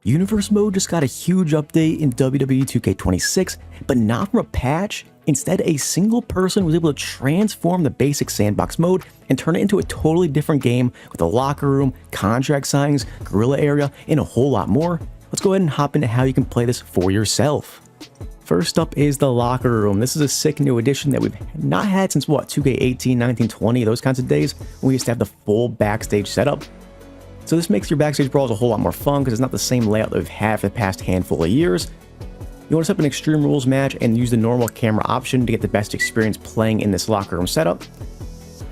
Universe Mode just got a huge update in WWE 2K26, but not from a patch. Instead, a single person was able to transform the basic sandbox mode and turn it into a totally different game with a locker room, contract signings, guerrilla area, and a whole lot more. Let's go ahead and hop into how you can play this for yourself. First up is the Locker Room. This is a sick new addition that we've not had since what, 2K18, 19, 20, those kinds of days when we used to have the full backstage setup. So this makes your Backstage Brawls a whole lot more fun because it's not the same layout that we've had for the past handful of years. You want to set up an Extreme Rules match and use the normal camera option to get the best experience playing in this Locker Room setup.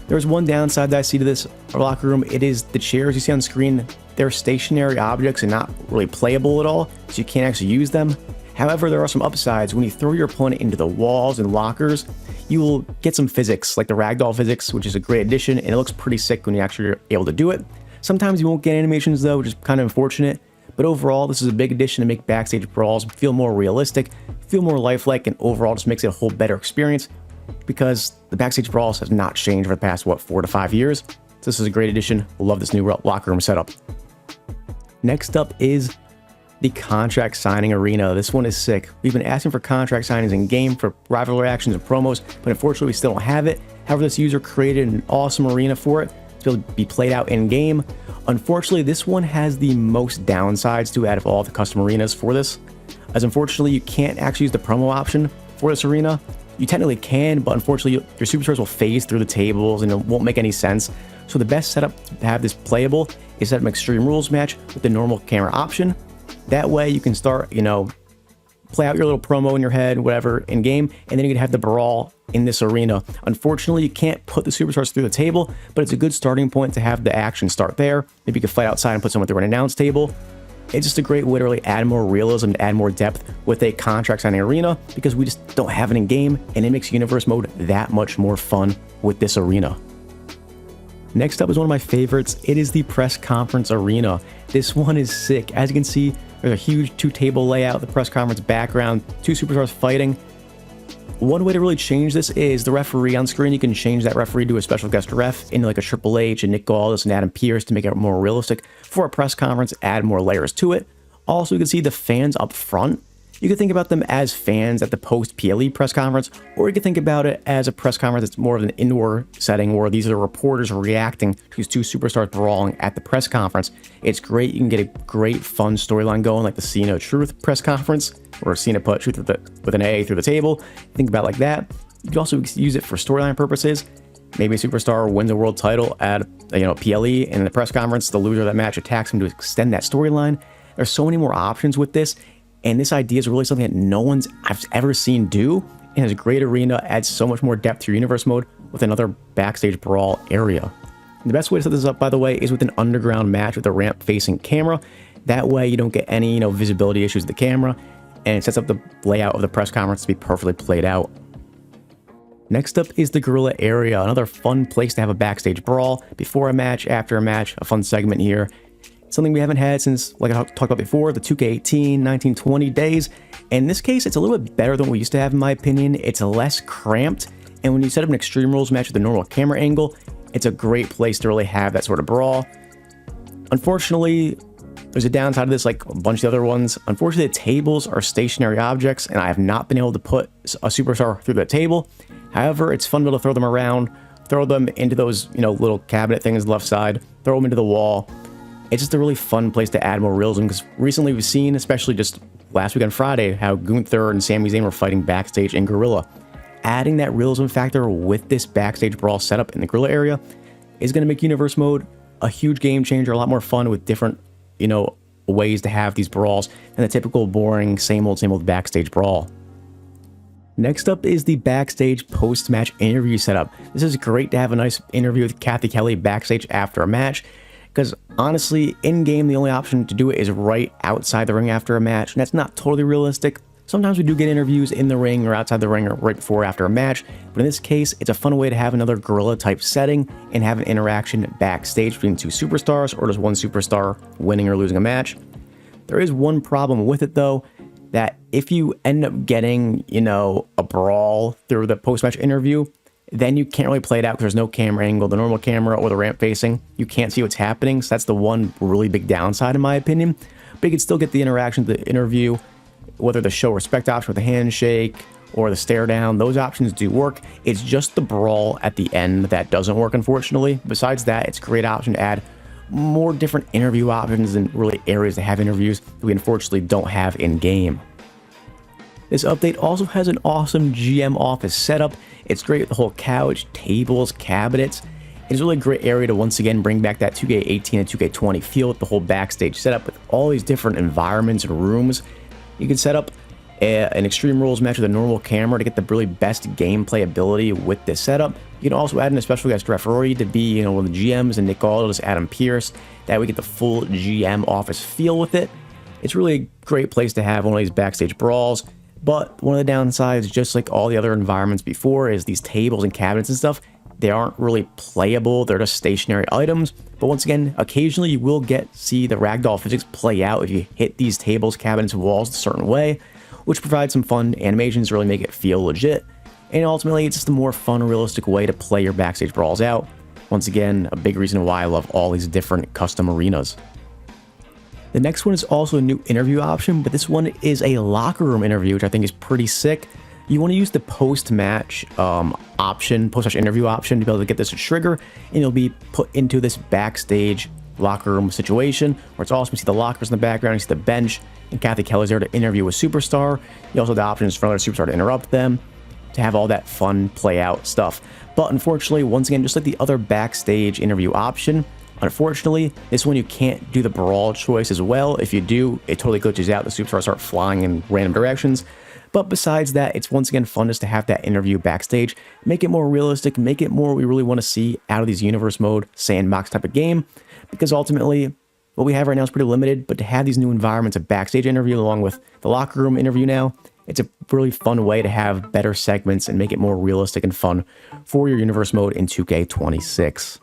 There's one downside that I see to this Locker Room. It is the chairs you see on screen. They're stationary objects and not really playable at all, so you can't actually use them. However, there are some upsides. When you throw your opponent into the walls and lockers, you will get some physics, like the ragdoll physics, which is a great addition, and it looks pretty sick when you actually are able to do it. Sometimes you won't get animations though, which is kind of unfortunate, but overall this is a big addition to make Backstage Brawls feel more realistic, feel more lifelike, and overall just makes it a whole better experience because the Backstage Brawls has not changed for the past, 4 to 5 years. So this is a great addition. Love this new locker room setup. Next up is the contract signing arena. This one is sick. We've been asking for contract signings in game for rivalry actions and promos, but unfortunately we still don't have it. However, this user created an awesome arena for it to be able to be played out in game. Unfortunately, this one has the most downsides to it out of all the custom arenas for this, as unfortunately you can't actually use the promo option for this arena. You technically can, but unfortunately your superstars will phase through the tables and it won't make any sense. So the best setup to have this playable is set up an Extreme Rules match with the normal camera option. That way you can start, play out your little promo in your head, whatever, in game, and then you can have the brawl in this arena. Unfortunately, you can't put the superstars through the table, but it's a good starting point to have the action start there. Maybe you can fight outside and put someone through an announce table. It's just a great way to really add more realism, add more depth with a contract signing arena because we just don't have it in game, and it makes Universe Mode that much more fun with this arena. Next up is one of my favorites. It is the press conference arena. This one is sick. As you can see, there's a huge 2-table layout, the press conference background, 2 superstars fighting. One way to really change this is the referee on screen. You can change that referee to a special guest ref into like a Triple H and Nick Aldis and Adam Pearce to make it more realistic for a press conference, add more layers to it. Also, you can see the fans up front. You could think about them as fans at the post-PLE press conference, or you could think about it as a press conference that's more of an indoor setting where these are reporters reacting to these 2 superstars brawling at the press conference. It's great. You can get a great, fun storyline going, like the Cena Truth press conference, where Cena put Truth with an A through the table. Think about it like that. You can also use it for storyline purposes. Maybe a superstar wins a world title at PLE, and in the press conference, the loser of that match attacks him to extend that storyline. There's so many more options with this. And this idea is really something that no one's I've ever seen do, and has a great arena, adds so much more depth to your Universe Mode with another Backstage Brawl area. And the best way to set this up, by the way, is with an underground match with a ramp-facing camera. That way you don't get any visibility issues with the camera, and it sets up the layout of the press conference to be perfectly played out. Next up is the Guerrilla area, another fun place to have a Backstage Brawl, before a match, after a match, a fun segment here. Something we haven't had since, like I talked about before, the 2K18, 19, 20 days. And in this case, it's a little bit better than what we used to have, in my opinion. It's less cramped. And when you set up an Extreme Rules match with a normal camera angle, it's a great place to really have that sort of brawl. Unfortunately, there's a downside to this, like a bunch of the other ones. Unfortunately, the tables are stationary objects, and I have not been able to put a superstar through the table. However, it's fun to be able to throw them around, throw them into those, little cabinet things on the left side, throw them into the wall. It's just a really fun place to add more realism because recently we've seen, especially just last week on Friday, how Gunther and Sami Zayn were fighting backstage in Guerrilla. Adding that realism factor with this Backstage Brawl setup in the Guerrilla area is going to make Universe Mode a huge game changer, a lot more fun with different, ways to have these brawls than the typical boring, same old Backstage Brawl. Next up is the Backstage post-match interview setup. This is great to have a nice interview with Kathy Kelly backstage after a match. Because honestly, in-game, the only option to do it is right outside the ring after a match, and that's not totally realistic. Sometimes we do get interviews in the ring or outside the ring or right before or after a match, but in this case, it's a fun way to have another Guerrilla-type setting and have an interaction backstage between 2 superstars or just one superstar winning or losing a match. There is one problem with it, though, that if you end up getting, a brawl through the post-match interview, then you can't really play it out because there's no camera angle, the normal camera or the ramp facing. You can't see what's happening, so that's the one really big downside in my opinion. but you can still get the interaction, the interview, whether the show respect option with the handshake or the stare down. Those options do work. It's just the brawl at the end that doesn't work, unfortunately. Besides that, it's a great option to add more different interview options and really areas to have interviews that we unfortunately don't have in game. This update also has an awesome GM office setup. It's great with the whole couch, tables, cabinets. It's really a great area to once again bring back that 2K18 and 2K20 feel with the whole backstage setup with all these different environments and rooms. You can set up an Extreme Rules match with a normal camera to get the really best gameplay ability with this setup. You can also add in a special guest referee to be, one of the GMs, and Nick Aldis, Adam Pierce. That way we get the full GM office feel with it. It's really a great place to have one of these backstage brawls. But one of the downsides, just like all the other environments before, is these tables and cabinets and stuff, they aren't really playable. They're just stationary items. But once again, occasionally you will see the ragdoll physics play out if you hit these tables, cabinets, and walls a certain way, which provides some fun animations to really make it feel legit. And ultimately, it's just a more fun, realistic way to play your backstage brawls out. Once again, a big reason why I love all these different custom arenas. The next one is also a new interview option, but this one is a locker room interview, which I think is pretty sick. You want to use the post-match option, post-match interview option to be able to get this to trigger, and you'll be put into this backstage locker room situation where it's awesome. You see the lockers in the background, you see the bench, and Kathy Kelly's there to interview a superstar. You also have the options for another superstar to interrupt them, to have all that fun play out stuff. But unfortunately, once again, just like the other backstage interview option, unfortunately, this one you can't do the brawl choice as well. If you do, it totally glitches out. The superstars start flying in random directions. But besides that, it's once again fun just to have that interview backstage. Make it more realistic, make it more we really want to see out of these universe mode sandbox type of game. Because ultimately, what we have right now is pretty limited. But to have these new environments, a backstage interview along with the locker room interview now, it's a really fun way to have better segments and make it more realistic and fun for your universe mode in 2K26.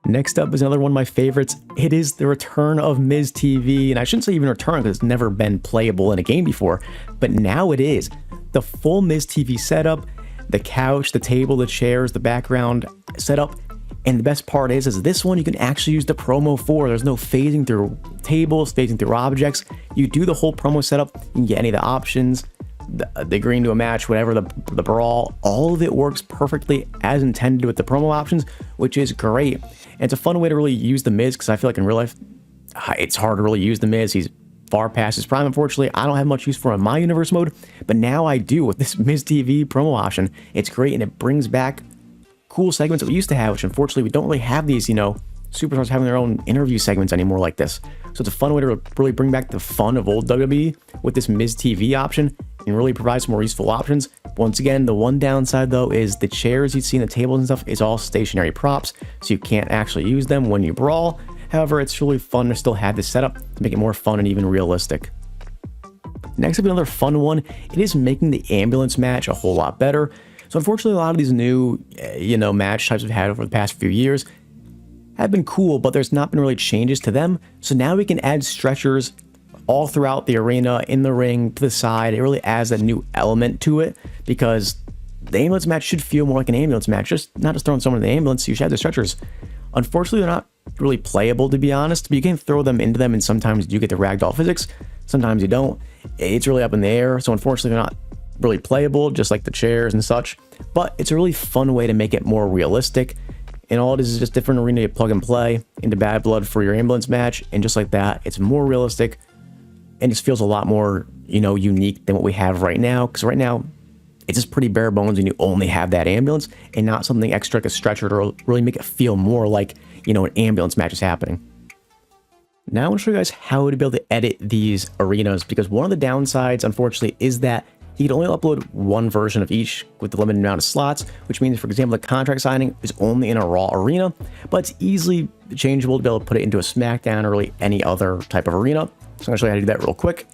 Next up is another one of my favorites. It is the return of Miz TV, and I shouldn't say even return because it's never been playable in a game before, but now it is. The full Miz TV setup, the couch, the table, the chairs, the background setup, and the best part is this one you can actually use the promo for. There's no phasing through tables, phasing through objects. You do the whole promo setup, you can get any of the options, the green to a match, whatever, the brawl, all of it works perfectly as intended with the promo options, which is great. And it's a fun way to really use the Miz, because I feel like in real life, it's hard to really use the Miz. He's far past his prime, unfortunately. I don't have much use for him in my universe mode, but now I do with this Miz TV promo option. It's great, and it brings back cool segments that we used to have, which unfortunately we don't really have these, superstars having their own interview segments anymore like this. So it's a fun way to really bring back the fun of old WWE with this Miz TV option and really provide some more useful options. Once again, the one downside though is the chairs you see in the tables and stuff is all stationary props, so you can't actually use them when you brawl. However, it's really fun to still have this setup to make it more fun and even realistic. Next up, another fun one. It is making the ambulance match a whole lot better. So unfortunately, a lot of these new, match types we've had over the past few years have been cool, but there's not been really changes to them. So now we can add stretchers all throughout the arena, in the ring, to the side. It really adds a new element to it, because the ambulance match should feel more like an ambulance match, not just throwing someone in the ambulance. You should have the stretchers. Unfortunately, they're not really playable, to be honest, but you can throw them into them, and sometimes you get the ragdoll physics, sometimes you don't. It's really up in the air, so unfortunately they're not really playable, just like the chairs and such. But it's a really fun way to make it more realistic, and all it is just different arena you plug and play into Bad Blood for your ambulance match, and just like that, it's more realistic and just feels a lot more, unique than what we have right now. Because right now, it's just pretty bare bones and you only have that ambulance and not something extra like a stretcher to really make it feel more like, an ambulance match is happening. Now I want to show you guys how to be able to edit these arenas, because one of the downsides, unfortunately, is that you can only upload one version of each with the limited amount of slots, which means, for example, the contract signing is only in a Raw arena, but it's easily changeable to be able to put it into a SmackDown or really any other type of arena. So I'm going to show you how to do that real quick.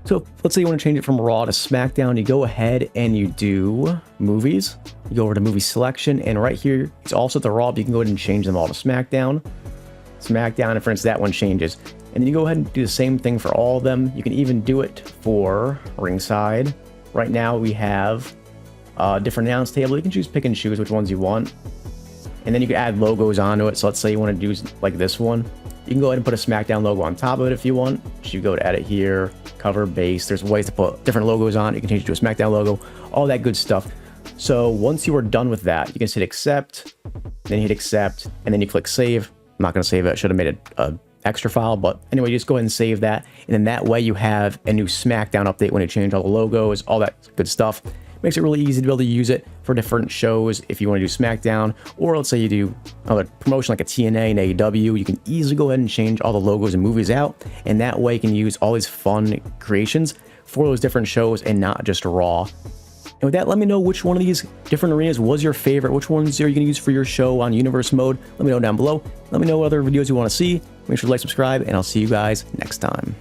So let's say you want to change it from Raw to SmackDown. You go ahead and you do movies. You go over to movie selection, and right here, it's also the Raw, but you can go ahead and change them all to SmackDown. SmackDown, and for instance, that one changes. And then you go ahead and do the same thing for all of them. You can even do it for ringside. Right now we have a different announce table. You can pick and choose which ones you want. And then you can add logos onto it. So let's say you want to do like this one. You can go ahead and put a SmackDown logo on top of it if you want. So you go to edit here, cover, base. There's ways to put different logos on. You can change it to a SmackDown logo, all that good stuff. So once you are done with that, you can hit accept, then hit accept, and then you click save. I'm not going to save it. I should have made an extra file, but anyway, just go ahead and save that. And then that way you have a new SmackDown update when you change all the logos, all that good stuff. Makes it really easy to be able to use it for different shows if you want to do SmackDown, or let's say you do another promotion like a TNA and AEW, you can easily go ahead and change all the logos and movies out, and that way you can use all these fun creations for those different shows and not just Raw. And with that, let me know which one of these different arenas was your favorite. Which ones are you going to use for your show on Universe Mode? Let me know down below. Let me know what other videos you want to see. Make sure to like, subscribe, and I'll see you guys next time.